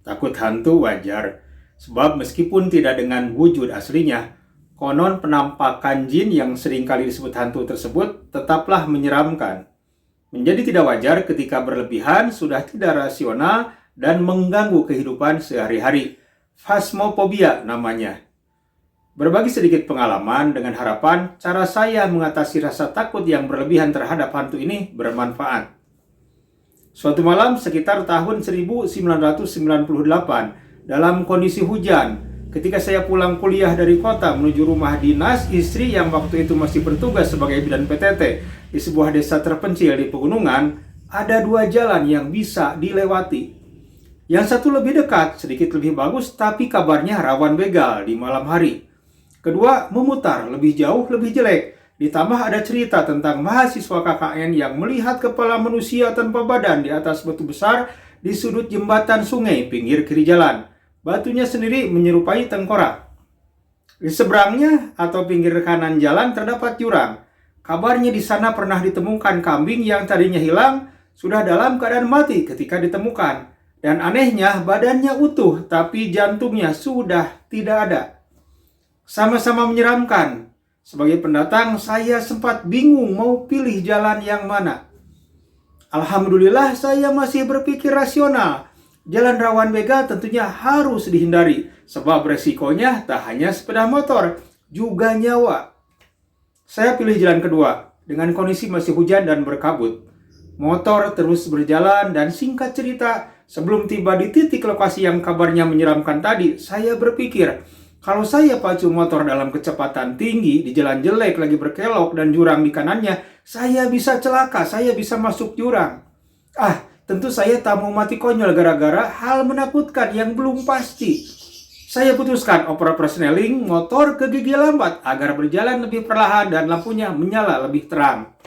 Takut hantu wajar, sebab meskipun tidak dengan wujud aslinya, konon penampakan jin yang seringkali disebut hantu tersebut tetaplah menyeramkan. Menjadi tidak wajar ketika berlebihan, sudah tidak rasional, dan mengganggu kehidupan sehari-hari. Phasmophobia namanya. Berbagi sedikit pengalaman dengan harapan cara saya mengatasi rasa takut yang berlebihan terhadap hantu ini bermanfaat. Suatu malam sekitar tahun 1998, dalam kondisi hujan, ketika saya pulang kuliah dari kota menuju rumah dinas istri yang waktu itu masih bertugas sebagai bidan PTT di sebuah desa terpencil di pegunungan, ada dua jalan yang bisa dilewati. Yang satu lebih dekat, sedikit lebih bagus, tapi kabarnya rawan begal di malam hari. Kedua, memutar, lebih jauh, lebih jelek. Ditambah ada cerita tentang mahasiswa KKN yang melihat kepala manusia tanpa badan di atas batu besar di sudut jembatan sungai pinggir kiri jalan. Batunya sendiri menyerupai tengkorak. Di seberangnya atau pinggir kanan jalan terdapat jurang. Kabarnya di sana pernah ditemukan kambing yang tadinya hilang, sudah dalam keadaan mati ketika ditemukan. Dan anehnya badannya utuh, tapi jantungnya sudah tidak ada. Sama-sama menyeramkan. Sebagai pendatang, saya sempat bingung mau pilih jalan yang mana. Alhamdulillah saya masih berpikir rasional. Jalan rawan begal tentunya harus dihindari, sebab resikonya tak hanya sepeda motor, juga nyawa. Saya pilih jalan kedua, dengan kondisi masih hujan dan berkabut. Motor terus berjalan dan singkat cerita, sebelum tiba di titik lokasi yang kabarnya menyeramkan tadi, saya berpikir, kalau saya pacu motor dalam kecepatan tinggi di jalan jelek lagi berkelok dan jurang di kanannya, saya bisa celaka, saya bisa masuk jurang. Tentu saya tak mau mati konyol gara-gara hal menakutkan yang belum pasti. Saya putuskan oper persneling motor ke gigi lambat agar berjalan lebih perlahan dan lampunya menyala lebih terang.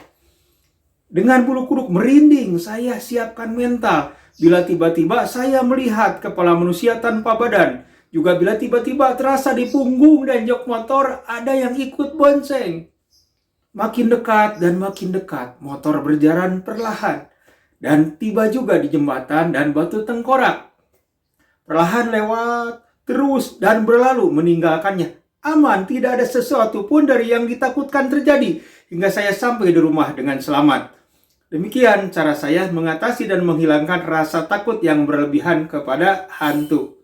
Dengan bulu kuduk merinding, saya siapkan mental bila tiba-tiba saya melihat kepala manusia tanpa badan. Juga bila tiba-tiba terasa di punggung dan jok motor ada yang ikut bonceng. Makin dekat dan makin dekat, motor berjalan perlahan. Dan tiba juga di jembatan dan batu tengkorak. Perlahan lewat, terus dan berlalu meninggalkannya. Aman, tidak ada sesuatu pun dari yang ditakutkan terjadi. Hingga saya sampai di rumah dengan selamat. Demikian cara saya mengatasi dan menghilangkan rasa takut yang berlebihan kepada hantu.